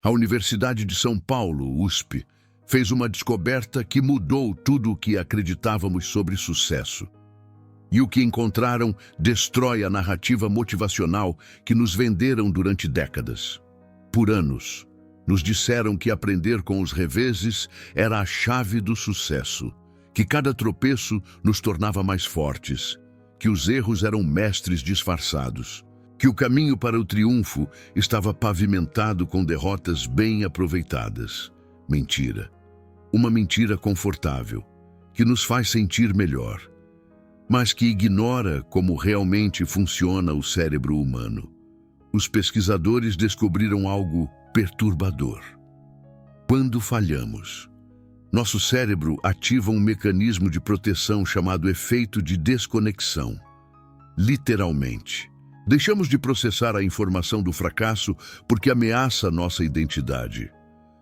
A Universidade de São Paulo, USP, fez uma descoberta que mudou tudo o que acreditávamos sobre sucesso. E o que encontraram destrói a narrativa motivacional que nos venderam durante décadas. Por anos, nos disseram que aprender com os reveses era a chave do sucesso, que cada tropeço nos tornava mais fortes, que os erros eram mestres disfarçados, que o caminho para o triunfo estava pavimentado com derrotas bem aproveitadas. Mentira. Uma mentira confortável, que nos faz sentir melhor, mas que ignora como realmente funciona o cérebro humano. Os pesquisadores descobriram algo perturbador. Quando falhamos, nosso cérebro ativa um mecanismo de proteção chamado efeito de desconexão. Literalmente, deixamos de processar a informação do fracasso porque ameaça nossa identidade.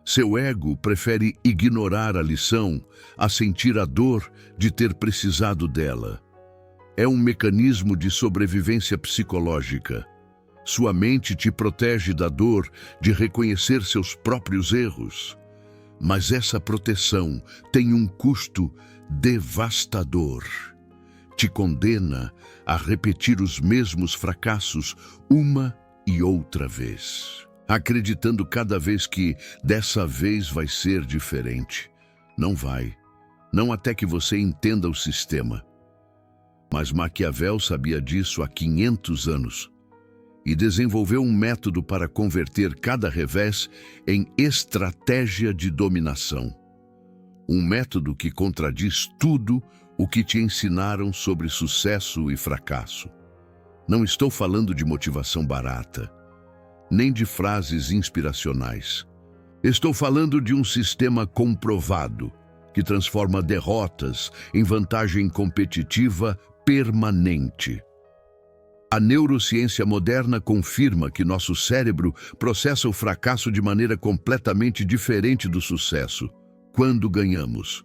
Seu ego prefere ignorar a lição a sentir a dor de ter precisado dela. É um mecanismo de sobrevivência psicológica. Sua mente te protege da dor de reconhecer seus próprios erros. Mas essa proteção tem um custo devastador. Te condena a repetir os mesmos fracassos uma e outra vez, acreditando cada vez que dessa vez vai ser diferente. Não vai. Não até que você entenda o sistema. Mas Maquiavel sabia disso há 500 anos e desenvolveu um método para converter cada revés em estratégia de dominação. Um método que contradiz tudo o que te ensinaram sobre sucesso e fracasso. Não estou falando de motivação barata, nem de frases inspiracionais. Estou falando de um sistema comprovado que transforma derrotas em vantagem competitiva permanente. A neurociência moderna confirma que nosso cérebro processa o fracasso de maneira completamente diferente do sucesso. Quando ganhamos,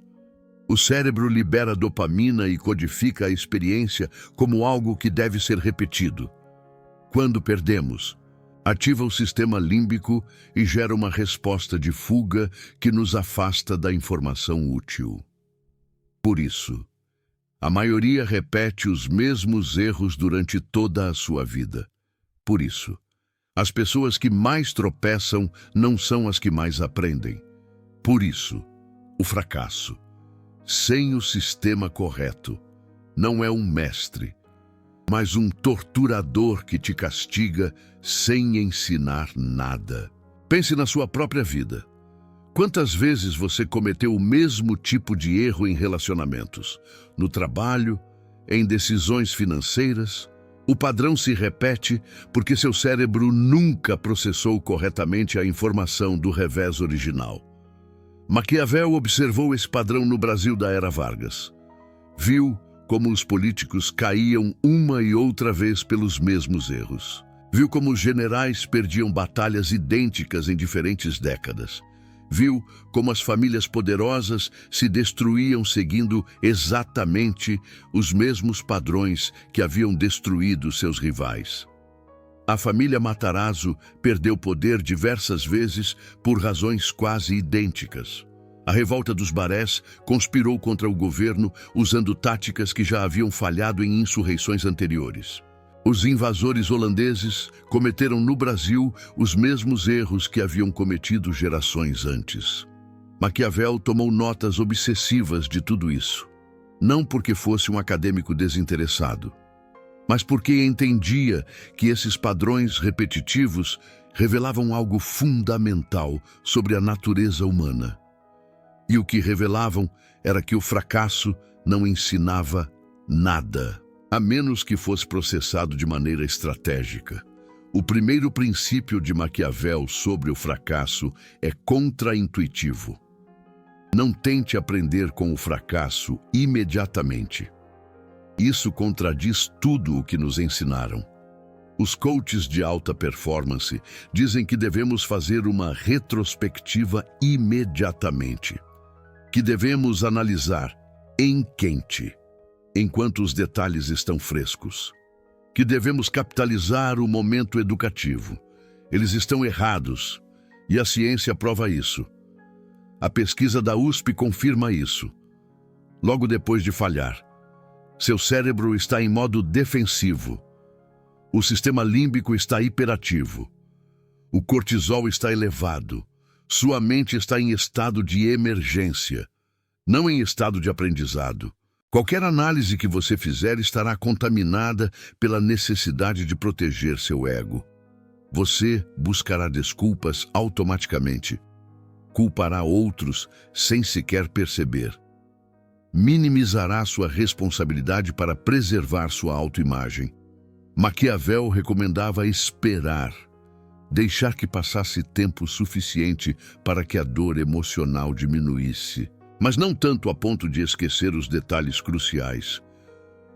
o cérebro libera dopamina e codifica a experiência como algo que deve ser repetido. Quando perdemos, ativa o sistema límbico e gera uma resposta de fuga que nos afasta da informação útil. Por isso, a maioria repete os mesmos erros durante toda a sua vida. Por isso, as pessoas que mais tropeçam não são as que mais aprendem. Por isso, o fracasso, sem o sistema correto, não é um mestre, mas um torturador que te castiga sem ensinar nada. Pense na sua própria vida. Quantas vezes você cometeu o mesmo tipo de erro em relacionamentos? No trabalho, em decisões financeiras? O padrão se repete porque seu cérebro nunca processou corretamente a informação do revés original. Maquiavel observou esse padrão no Brasil da Era Vargas. Viu como os políticos caíam uma e outra vez pelos mesmos erros. Viu como os generais perdiam batalhas idênticas em diferentes décadas. Viu como as famílias poderosas se destruíam seguindo exatamente os mesmos padrões que haviam destruído seus rivais. A família Matarazzo perdeu poder diversas vezes por razões quase idênticas. A revolta dos Barés conspirou contra o governo usando táticas que já haviam falhado em insurreições anteriores. Os invasores holandeses cometeram no Brasil os mesmos erros que haviam cometido gerações antes. Maquiavel tomou notas obsessivas de tudo isso, não porque fosse um acadêmico desinteressado, mas porque entendia que esses padrões repetitivos revelavam algo fundamental sobre a natureza humana. E o que revelavam era que o fracasso não ensinava nada, a menos que fosse processado de maneira estratégica. O primeiro princípio de Maquiavel sobre o fracasso é contraintuitivo. Não tente aprender com o fracasso imediatamente. Isso contradiz tudo o que nos ensinaram. Os coaches de alta performance dizem que devemos fazer uma retrospectiva imediatamente, que devemos analisar em quente, enquanto os detalhes estão frescos, que devemos capitalizar o momento educativo. Eles estão errados, E a ciência prova isso. A pesquisa da USP confirma isso. Logo depois de falhar, seu cérebro está em modo defensivo. O sistema límbico está hiperativo. O cortisol está elevado. Sua mente está em estado de emergência, não em estado de aprendizado. Qualquer análise que você fizer estará contaminada pela necessidade de proteger seu ego. Você buscará desculpas automaticamente. Culpará outros sem sequer perceber. Minimizará sua responsabilidade para preservar sua autoimagem. Maquiavel recomendava esperar, deixar que passasse tempo suficiente para que a dor emocional diminuísse, mas não tanto a ponto de esquecer os detalhes cruciais.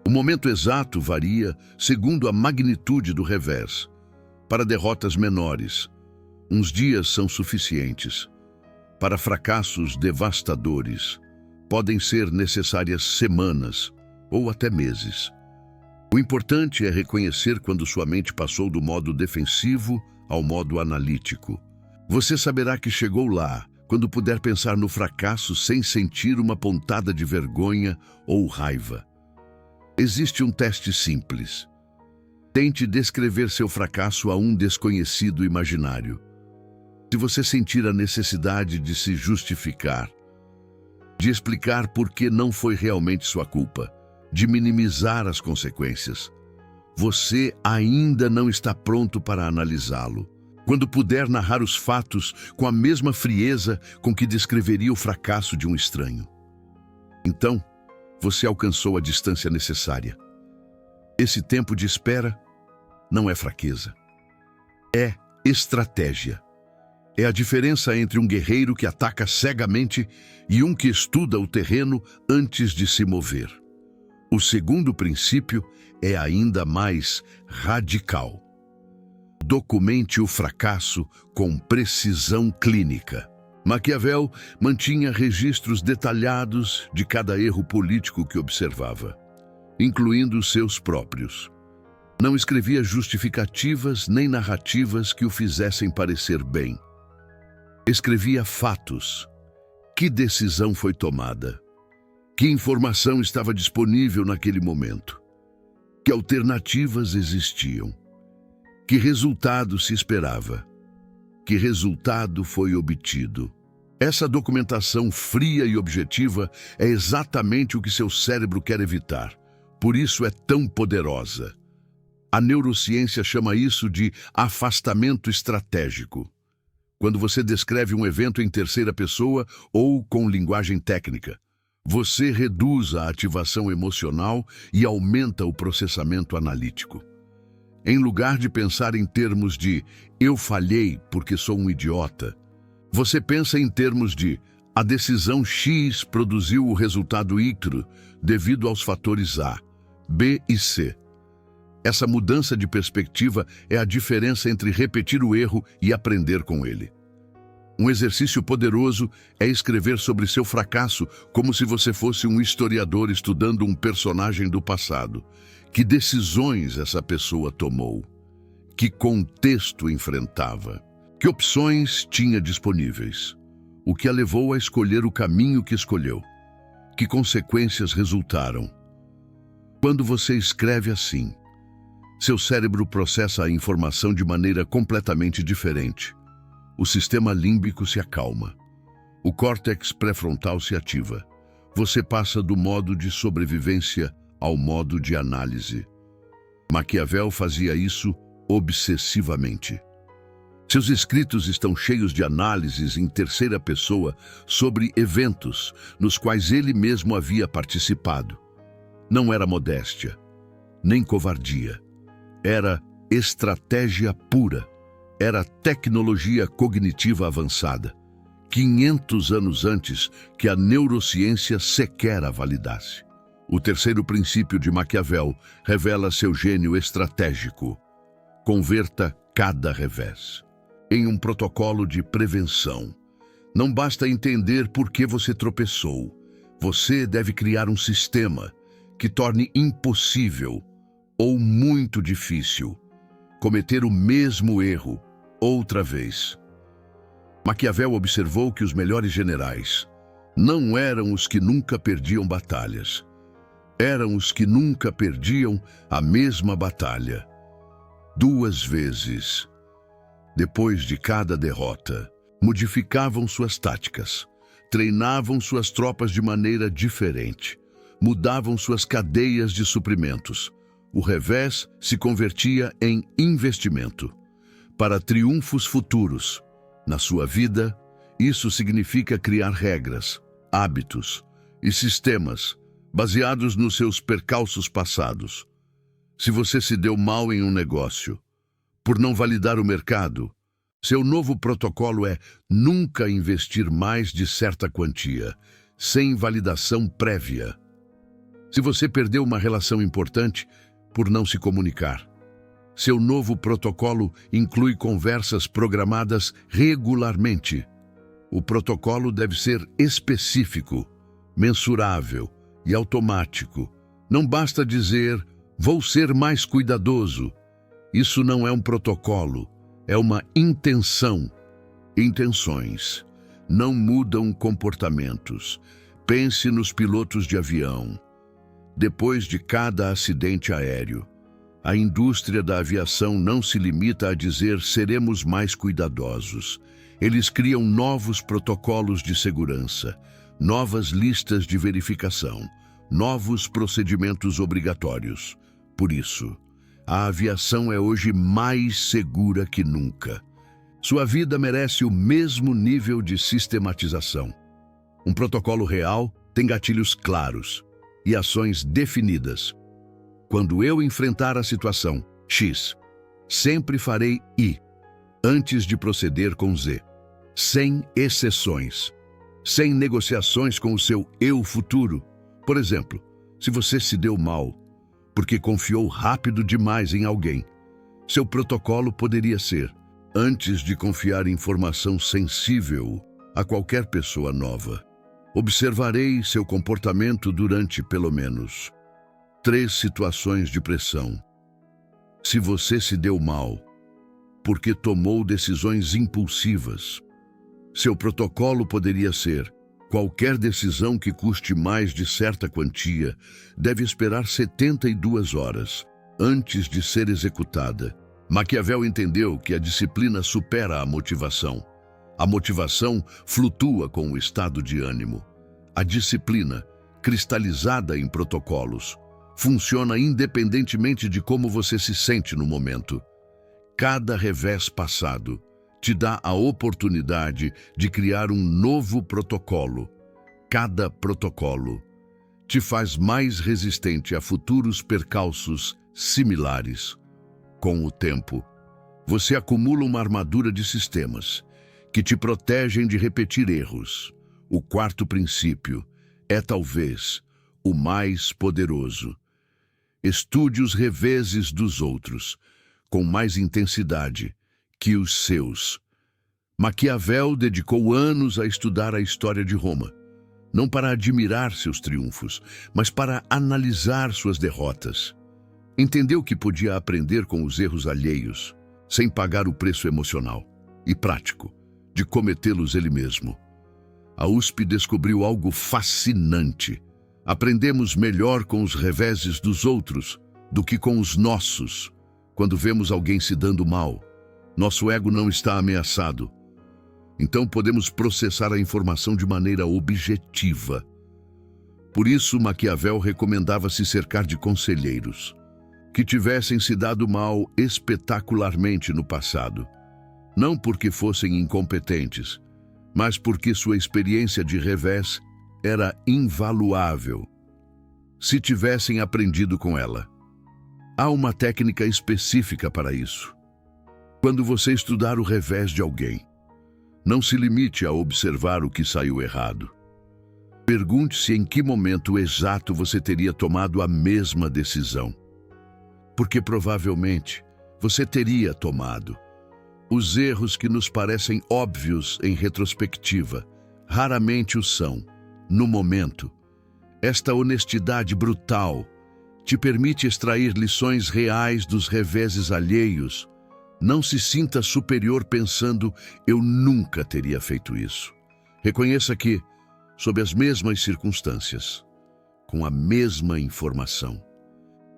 O momento exato varia segundo a magnitude do revés. Para derrotas menores, uns dias são suficientes. Para fracassos devastadores, podem ser necessárias semanas ou até meses. O importante é reconhecer quando sua mente passou do modo defensivo ao modo analítico. Você saberá que chegou lá quando puder pensar no fracasso sem sentir uma pontada de vergonha ou raiva. Existe um teste simples. Tente descrever seu fracasso a um desconhecido imaginário. Se você sentir a necessidade de se justificar, de explicar por que não foi realmente sua culpa, de minimizar as consequências, você ainda não está pronto para analisá-lo. Quando puder narrar os fatos com a mesma frieza com que descreveria o fracasso de um estranho, então você alcançou a distância necessária. Esse tempo de espera não é fraqueza, é estratégia. É a diferença entre um guerreiro que ataca cegamente e um que estuda o terreno antes de se mover. O segundo princípio é ainda mais radical. Documente o fracasso com precisão clínica. Maquiavel mantinha registros detalhados de cada erro político que observava, incluindo os seus próprios. Não escrevia justificativas nem narrativas que o fizessem parecer bem. Escrevia fatos. Que decisão foi tomada? Que informação estava disponível naquele momento? Que alternativas existiam? Que resultado se esperava? Que resultado foi obtido? Essa documentação fria e objetiva é exatamente o que seu cérebro quer evitar. Por isso é tão poderosa. A neurociência chama isso de afastamento estratégico. Quando você descreve um evento em terceira pessoa ou com linguagem técnica, você reduz a ativação emocional e aumenta o processamento analítico. Em lugar de pensar em termos de "eu falhei porque sou um idiota", você pensa em termos de "a decisão X produziu o resultado Y devido aos fatores A, B e C". Essa mudança de perspectiva é a diferença entre repetir o erro e aprender com ele. Um exercício poderoso é escrever sobre seu fracasso como se você fosse um historiador estudando um personagem do passado. Que decisões essa pessoa tomou? Que contexto enfrentava? Que opções tinha disponíveis? O que a levou a escolher o caminho que escolheu? Que consequências resultaram? Quando você escreve assim, seu cérebro processa a informação de maneira completamente diferente. O sistema límbico se acalma. O córtex pré-frontal se ativa. Você passa do modo de sobrevivência ao modo de análise. Maquiavel fazia isso obsessivamente. Seus escritos estão cheios de análises em terceira pessoa sobre eventos nos quais ele mesmo havia participado. Não era modéstia, nem covardia. Era estratégia pura. Era tecnologia cognitiva avançada. 500 anos antes que a neurociência sequer a validasse. O terceiro princípio de Maquiavel revela seu gênio estratégico. Converta cada revés em um protocolo de prevenção. Não basta entender por que você tropeçou. Você deve criar um sistema que torne impossível ou muito difícil cometer o mesmo erro outra vez. Maquiavel observou que os melhores generais não eram os que nunca perdiam batalhas. Eram os que nunca perdiam a mesma batalha. 2 vezes. Depois de cada derrota, modificavam suas táticas, treinavam suas tropas de maneira diferente, mudavam suas cadeias de suprimentos. O revés se convertia em investimento para triunfos futuros. Na sua vida, isso significa criar regras, hábitos e sistemas baseados nos seus percalços passados. Se você se deu mal em um negócio, por não validar o mercado, seu novo protocolo é nunca investir mais de certa quantia, sem validação prévia. Se você perdeu uma relação importante por não se comunicar, seu novo protocolo inclui conversas programadas regularmente. O protocolo deve ser específico, mensurável e automático. Não basta dizer, vou ser mais cuidadoso. Isso não é um protocolo, é uma intenção. Intenções não mudam comportamentos. Pense nos pilotos de avião. Depois de cada acidente aéreo, a indústria da aviação não se limita a dizer seremos mais cuidadosos. Eles criam novos protocolos de segurança, novas listas de verificação, novos procedimentos obrigatórios. Por isso, a aviação é hoje mais segura que nunca. Sua vida merece o mesmo nível de sistematização. Um protocolo real tem gatilhos claros e ações definidas. Quando eu enfrentar a situação X, sempre farei Y, antes de proceder com Z, sem exceções, sem negociações com o seu eu futuro. Por exemplo, se você se deu mal porque confiou rápido demais em alguém, seu protocolo poderia ser, antes de confiar informação sensível a qualquer pessoa nova, observarei seu comportamento durante pelo menos 3 situações de pressão. Se você se deu mal porque tomou decisões impulsivas, seu protocolo poderia ser: qualquer decisão que custe mais de certa quantia deve esperar 72 horas antes de ser executada. Maquiavel entendeu que a disciplina supera a motivação. A motivação flutua com o estado de ânimo. A disciplina, cristalizada em protocolos, funciona independentemente de como você se sente no momento. Cada revés passado te dá a oportunidade de criar um novo protocolo. Cada protocolo te faz mais resistente a futuros percalços similares. Com o tempo, você acumula uma armadura de sistemas que te protegem de repetir erros. O 4º princípio é talvez o mais poderoso. Estude os reveses dos outros com mais intensidade que os seus. Maquiavel dedicou anos a estudar a história de Roma, não para admirar seus triunfos, mas para analisar suas derrotas. Entendeu que podia aprender com os erros alheios, sem pagar o preço emocional e prático de cometê-los ele mesmo. A USP descobriu algo fascinante. Aprendemos melhor com os reveses dos outros do que com os nossos. Quando vemos alguém se dando mal, nosso ego não está ameaçado. Então podemos processar a informação de maneira objetiva. Por isso, Maquiavel recomendava se cercar de conselheiros que tivessem se dado mal espetacularmente no passado. Não porque fossem incompetentes, mas porque sua experiência de revés era invaluável. Se tivessem aprendido com ela. Há uma técnica específica para isso. Quando você estudar o revés de alguém, não se limite a observar o que saiu errado. Pergunte-se em que momento exato você teria tomado a mesma decisão. Porque provavelmente você teria tomado. Os erros que nos parecem óbvios em retrospectiva, raramente o são. No momento, esta honestidade brutal te permite extrair lições reais dos reveses alheios, Não se sinta superior pensando, eu nunca teria feito isso. Reconheça que, sob as mesmas circunstâncias, com a mesma informação,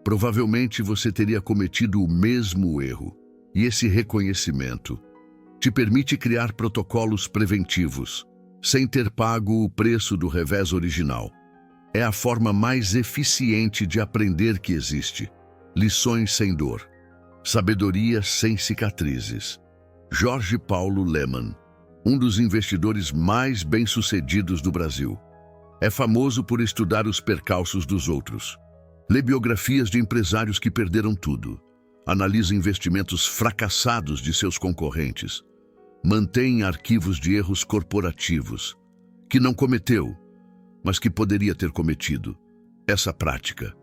provavelmente você teria cometido o mesmo erro. E esse reconhecimento te permite criar protocolos preventivos, sem ter pago o preço do revés original. É a forma mais eficiente de aprender que existe. Lições sem dor. Sabedoria sem cicatrizes. Jorge Paulo Lemann, um dos investidores mais bem-sucedidos do Brasil. É famoso por estudar os percalços dos outros. Lê biografias de empresários que perderam tudo. Analisa investimentos fracassados de seus concorrentes. Mantém arquivos de erros corporativos, que não cometeu, mas que poderia ter cometido. Essa prática,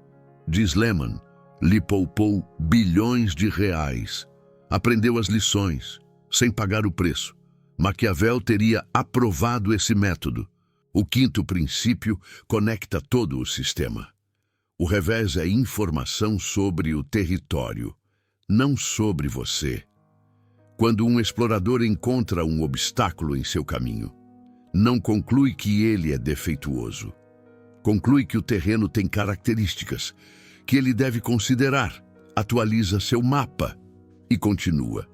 diz Lemann, lhe poupou bilhões de reais. Aprendeu as lições, sem pagar o preço. Maquiavel teria aprovado esse método. O quinto princípio conecta todo o sistema. O revés é informação sobre o território, não sobre você. Quando um explorador encontra um obstáculo em seu caminho, não conclui que ele é defeituoso. Conclui que o terreno tem características que ele deve considerar, atualiza seu mapa e continua.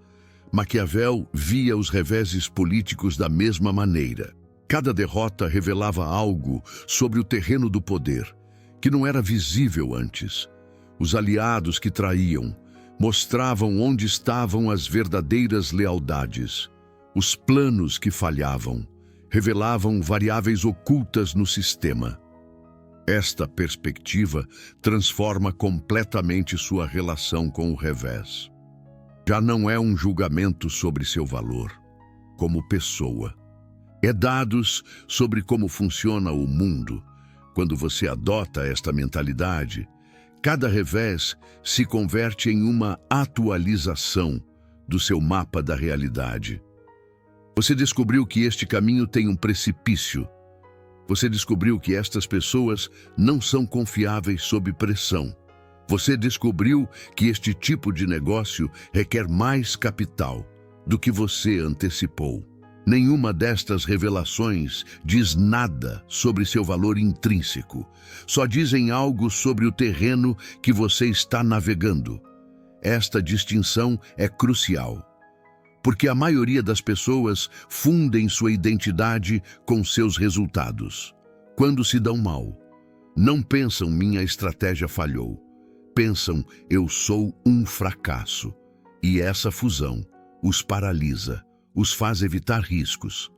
Maquiavel via os reveses políticos da mesma maneira. Cada derrota revelava algo sobre o terreno do poder, que não era visível antes. Os aliados que traíam mostravam onde estavam as verdadeiras lealdades. Os planos que falhavam revelavam variáveis ocultas no sistema. Esta perspectiva transforma completamente sua relação com o revés. Já não é um julgamento sobre seu valor, como pessoa. É dados sobre como funciona o mundo. Quando você adota esta mentalidade, cada revés se converte em uma atualização do seu mapa da realidade. Você descobriu que este caminho tem um precipício. Você descobriu que estas pessoas não são confiáveis sob pressão. Você descobriu que este tipo de negócio requer mais capital do que você antecipou. Nenhuma destas revelações diz nada sobre seu valor intrínseco. Só dizem algo sobre o terreno que você está navegando. Esta distinção é crucial, porque a maioria das pessoas fundem sua identidade com seus resultados. Quando se dão mal, não pensam minha estratégia falhou. Pensam eu sou um fracasso. E essa fusão os paralisa. Os faz evitar riscos,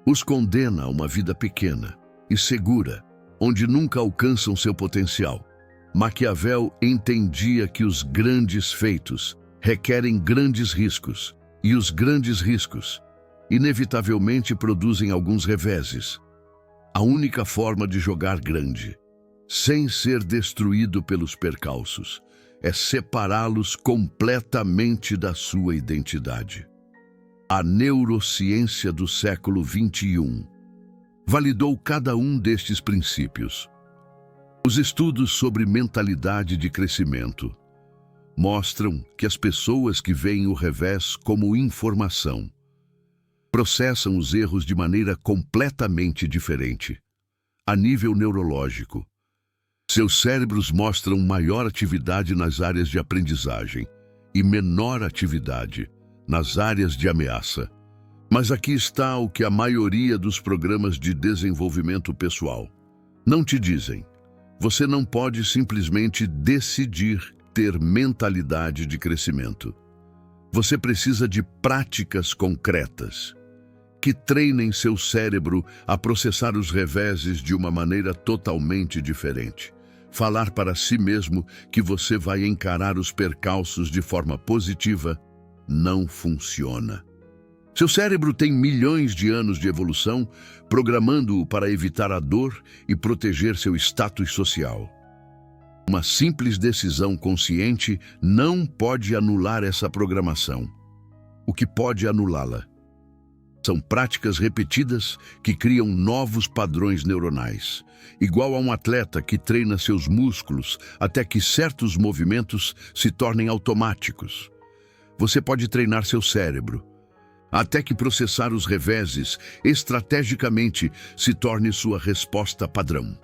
os condena a uma vida pequena e segura, onde nunca alcançam seu potencial. Maquiavel entendia que os grandes feitos requerem grandes riscos, e os grandes riscos, inevitavelmente, produzem alguns reveses. A única forma de jogar grande, sem ser destruído pelos percalços, é separá-los completamente da sua identidade. A neurociência do século XXI validou cada um destes princípios. Os estudos sobre mentalidade de crescimento mostram que as pessoas que veem o revés como informação processam os erros de maneira completamente diferente. A nível neurológico, seus cérebros mostram maior atividade nas áreas de aprendizagem e menor atividade nas áreas de ameaça. Mas aqui está o que a maioria dos programas de desenvolvimento pessoal não te dizem. Você não pode simplesmente decidir ter mentalidade de crescimento. Você precisa de práticas concretas que treinem seu cérebro a processar os reveses de uma maneira totalmente diferente. Falar para si mesmo que você vai encarar os percalços de forma positiva não funciona. Seu cérebro tem milhões de anos de evolução, programando-o para evitar a dor e proteger seu status social. Uma simples decisão consciente não pode anular essa programação. O que pode anulá-la são práticas repetidas que criam novos padrões neuronais, igual a um atleta que treina seus músculos até que certos movimentos se tornem automáticos. você pode treinar seu cérebro, até que processar os reveses estrategicamente se torne sua resposta padrão.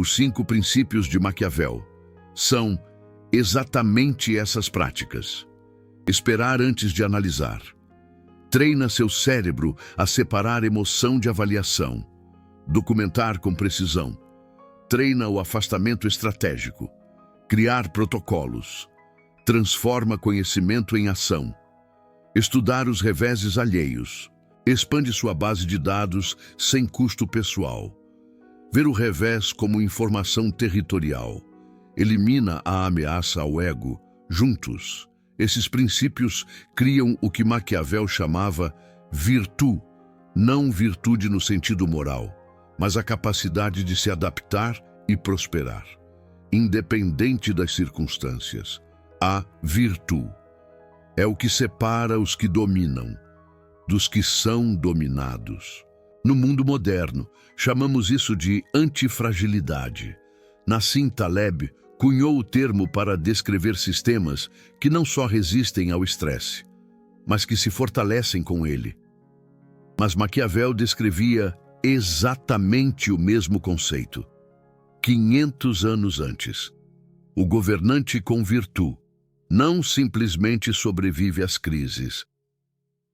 Os 5 princípios de Maquiavel são exatamente essas práticas. Esperar antes de analisar. Treina seu cérebro a separar emoção de avaliação. Documentar com precisão. Treina o afastamento estratégico. Criar protocolos. Transforma conhecimento em ação. Estudar os reveses alheios. Expande sua base de dados sem custo pessoal. Ver o revés como informação territorial. Elimina a ameaça ao ego. Juntos, esses princípios criam o que Maquiavel chamava virtude, não virtude no sentido moral, mas a capacidade de se adaptar e prosperar, independente das circunstâncias. A virtude é o que separa os que dominam dos que são dominados. No mundo moderno, chamamos isso de antifragilidade. Nassim Taleb cunhou o termo para descrever sistemas que não só resistem ao estresse, mas que se fortalecem com ele. Mas Maquiavel descrevia exatamente o mesmo conceito. 500 anos antes, o governante com virtude não simplesmente sobrevive às crises.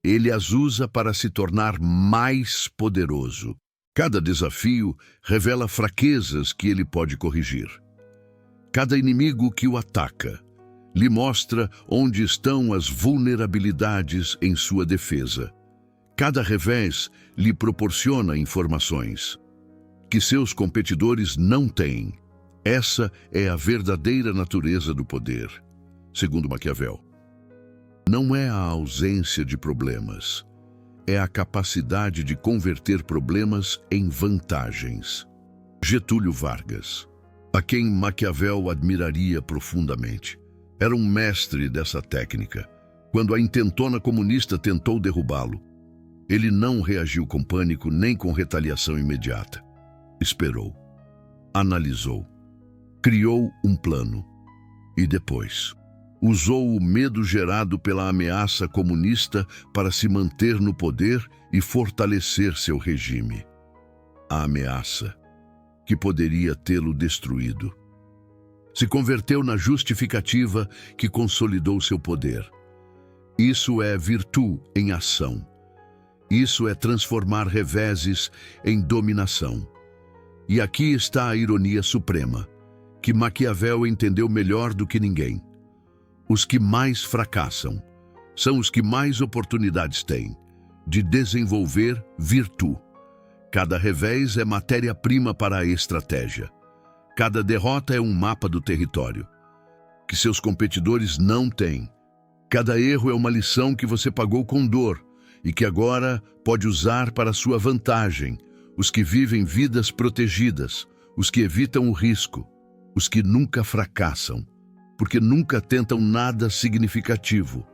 Ele as usa para se tornar mais poderoso. Cada desafio revela fraquezas que ele pode corrigir. Cada inimigo que o ataca lhe mostra onde estão as vulnerabilidades em sua defesa. Cada revés lhe proporciona informações que seus competidores não têm. Essa é a verdadeira natureza do poder, segundo Maquiavel. Não é a ausência de problemas, é a capacidade de converter problemas em vantagens. Getúlio Vargas, a quem Maquiavel admiraria profundamente, era um mestre dessa técnica. Quando a intentona comunista tentou derrubá-lo, ele não reagiu com pânico nem com retaliação imediata. Esperou, analisou, criou um plano e depois usou o medo gerado pela ameaça comunista para se manter no poder e fortalecer seu regime. A ameaça que poderia tê-lo destruído se converteu na justificativa que consolidou seu poder. Isso é virtude em ação. Isso é transformar reveses em dominação. E aqui está a ironia suprema, que Maquiavel entendeu melhor do que ninguém. Os que mais fracassam são os que mais oportunidades têm de desenvolver virtude. Cada revés é matéria-prima para a estratégia. Cada derrota é um mapa do território que seus competidores não têm. Cada erro é uma lição que você pagou com dor e que agora pode usar para sua vantagem. Os que vivem vidas protegidas, os que evitam o risco, os que nunca fracassam, porque nunca tentam nada significativo,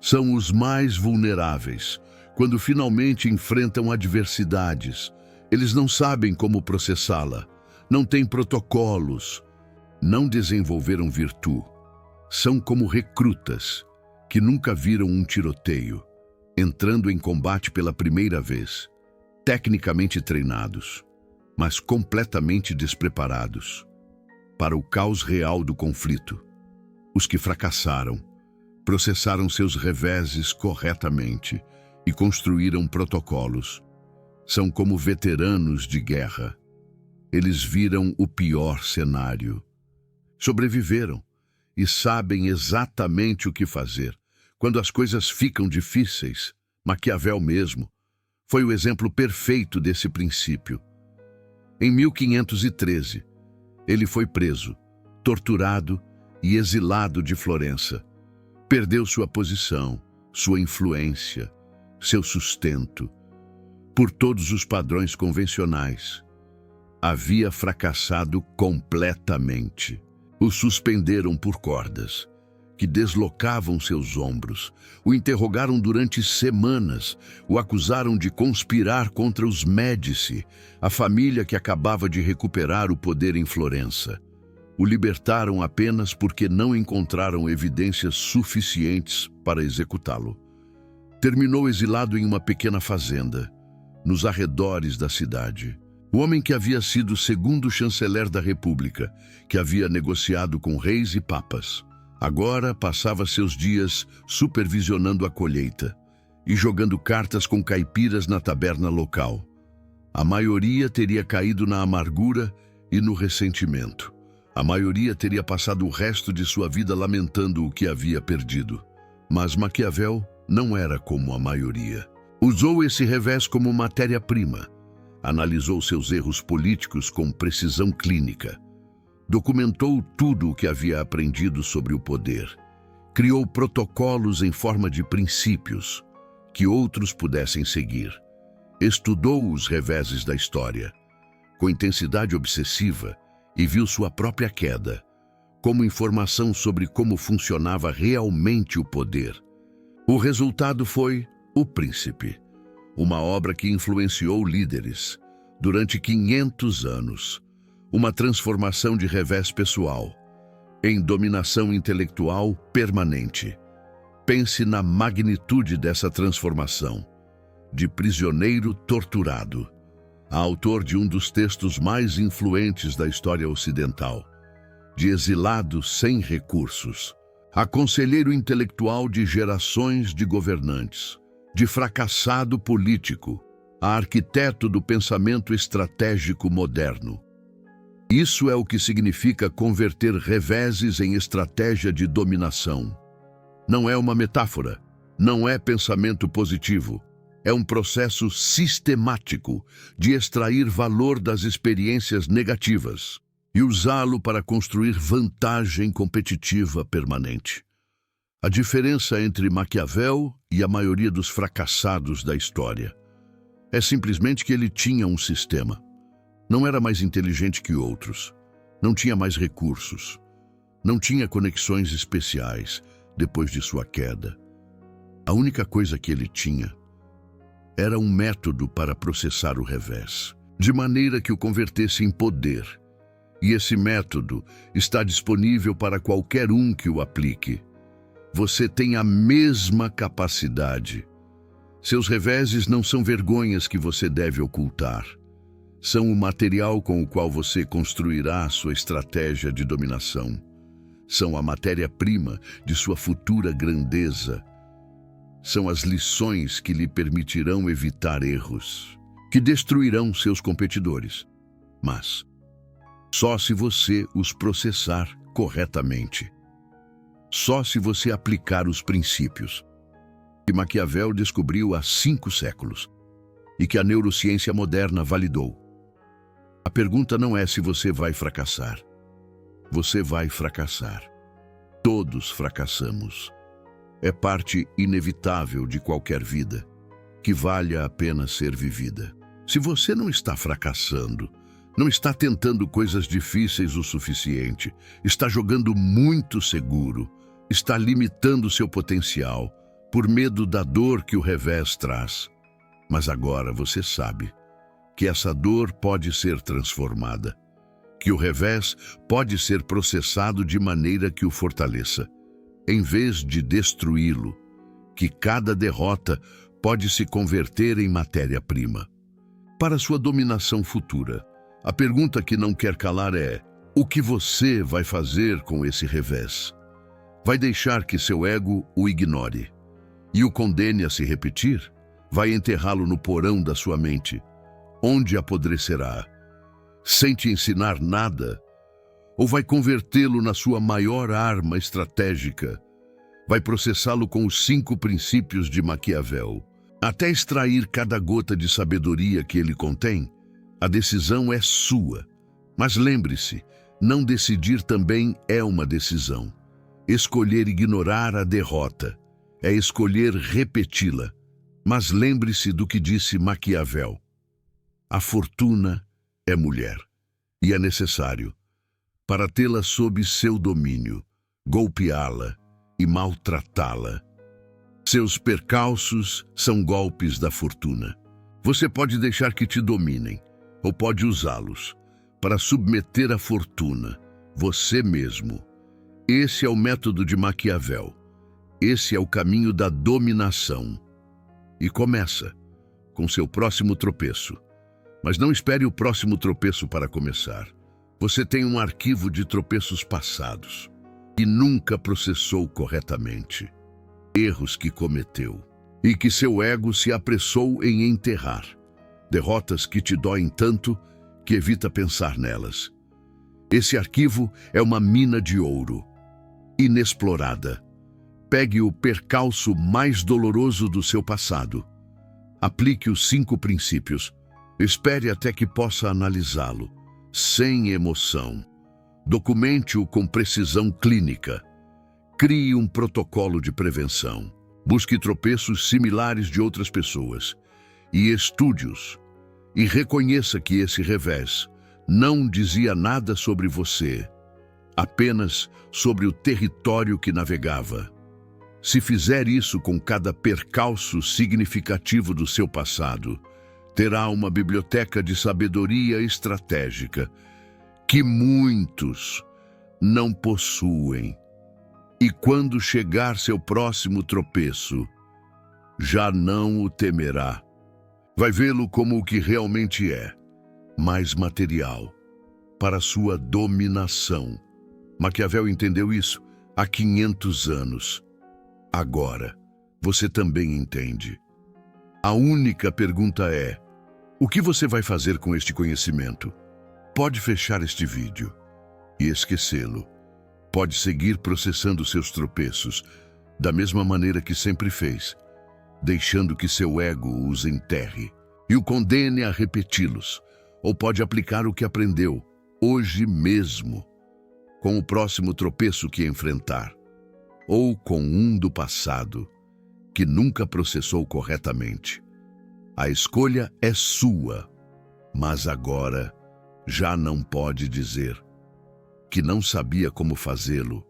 são os mais vulneráveis. Quando finalmente enfrentam adversidades, eles não sabem como processá-la, não têm protocolos, não desenvolveram virtude. São como recrutas que nunca viram um tiroteio, entrando em combate pela primeira vez, tecnicamente treinados, mas completamente despreparados para o caos real do conflito. Os que fracassaram processaram seus reveses corretamente e construíram protocolos. São como veteranos de guerra. Eles viram o pior cenário, sobreviveram e sabem exatamente o que fazer quando as coisas ficam difíceis. Maquiavel mesmo foi o exemplo perfeito desse princípio. Em 1513, ele foi preso, torturado e exilado de Florença. Perdeu sua posição, sua influência, seu sustento. Por todos os padrões convencionais, havia fracassado completamente. O suspenderam por cordas, que deslocavam seus ombros. O interrogaram durante semanas. O acusaram de conspirar contra os Médici, a família que acabava de recuperar o poder em Florença. O libertaram apenas porque não encontraram evidências suficientes para executá-lo. Terminou exilado em uma pequena fazenda, nos arredores da cidade. O homem que havia sido o segundo chanceler da República, que havia negociado com reis e papas, agora passava seus dias supervisionando a colheita e jogando cartas com caipiras na taberna local. A maioria teria caído na amargura e no ressentimento. A maioria teria passado o resto de sua vida lamentando o que havia perdido. Mas Maquiavel não era como a maioria. Usou esse revés como matéria-prima. Analisou seus erros políticos com precisão clínica. Documentou tudo o que havia aprendido sobre o poder. Criou protocolos em forma de princípios que outros pudessem seguir. Estudou os reveses da história com intensidade obsessiva e viu sua própria queda como informação sobre como funcionava realmente o poder. O resultado foi O Príncipe, uma obra que influenciou líderes durante 500 anos, uma transformação de revés pessoal em dominação intelectual permanente. Pense na magnitude dessa transformação. De prisioneiro torturado a autor de um dos textos mais influentes da história ocidental, de exilado sem recursos, a conselheiro intelectual de gerações de governantes, de fracassado político, a arquiteto do pensamento estratégico moderno. Isso é o que significa converter reveses em estratégia de dominação. Não é uma metáfora, não é pensamento positivo. É um processo sistemático de extrair valor das experiências negativas e usá-lo para construir vantagem competitiva permanente. A diferença entre Maquiavel e a maioria dos fracassados da história é simplesmente que ele tinha um sistema. Não era mais inteligente que outros, não tinha mais recursos, não tinha conexões especiais depois de sua queda. A única coisa que ele tinha era um método para processar o revés, de maneira que o convertesse em poder. E esse método está disponível para qualquer um que o aplique. Você tem a mesma capacidade. Seus reveses não são vergonhas que você deve ocultar. São o material com o qual você construirá sua estratégia de dominação. São a matéria-prima de sua futura grandeza. São as lições que lhe permitirão evitar erros, que destruirão seus competidores. Mas só se você os processar corretamente. Só se você aplicar os princípios que Maquiavel descobriu há 5 séculos e que a neurociência moderna validou. A pergunta não é se você vai fracassar. Você vai fracassar. Todos fracassamos. É parte inevitável de qualquer vida que valha a pena ser vivida. Se você não está fracassando, não está tentando coisas difíceis o suficiente, está jogando muito seguro, está limitando seu potencial por medo da dor que o revés traz. Mas agora você sabe que essa dor pode ser transformada, que o revés pode ser processado de maneira que o fortaleça, em vez de destruí-lo, que cada derrota pode se converter em matéria-prima. Para sua dominação futura, a pergunta que não quer calar é: o que você vai fazer com esse revés? Vai deixar que seu ego o ignore e o condene a se repetir? Vai enterrá-lo no porão da sua mente, onde apodrecerá, sem te ensinar nada? Ou vai convertê-lo na sua maior arma estratégica? Vai processá-lo com os 5 princípios de Maquiavel, até extrair cada gota de sabedoria que ele contém? A decisão é sua. Mas lembre-se, não decidir também é uma decisão. Escolher ignorar a derrota é escolher repeti-la. Mas lembre-se do que disse Maquiavel: a fortuna é mulher, e é necessário, para tê-la sob seu domínio, golpeá-la e maltratá-la. Seus percalços são golpes da fortuna. Você pode deixar que te dominem, ou pode usá-los para submeter a fortuna. você mesmo. Esse é o método de Maquiavel. Esse é o caminho da dominação. E começa com seu próximo tropeço. Mas não espere o próximo tropeço para começar. Você tem um arquivo de tropeços passados que nunca processou corretamente. Erros que cometeu e que seu ego se apressou em enterrar. Derrotas que te doem tanto que evita pensar nelas. Esse arquivo é uma mina de ouro, inexplorada. Pegue o percalço mais doloroso do seu passado. Aplique os 5 princípios. Espere até que possa analisá-lo, sem emoção. Documente-o com precisão clínica. Crie um protocolo de prevenção. Busque tropeços similares de outras pessoas e estude-os. E reconheça que esse revés não dizia nada sobre você, apenas sobre o território que navegava. Se fizer isso com cada percalço significativo do seu passado, terá uma biblioteca de sabedoria estratégica que muitos não possuem. E quando chegar seu próximo tropeço, já não o temerá. Vai vê-lo como o que realmente é, mais material, para sua dominação. Maquiavel entendeu isso há 500 anos. Agora, você também entende. A única pergunta é: o que você vai fazer com este conhecimento? Pode fechar este vídeo e esquecê-lo. Pode seguir processando seus tropeços da mesma maneira que sempre fez, deixando que seu ego os enterre e o condene a repeti-los. Ou pode aplicar o que aprendeu, hoje mesmo, com o próximo tropeço que enfrentar, ou com um do passado que nunca processou corretamente. A escolha é sua, mas agora já não pode dizer que não sabia como fazê-lo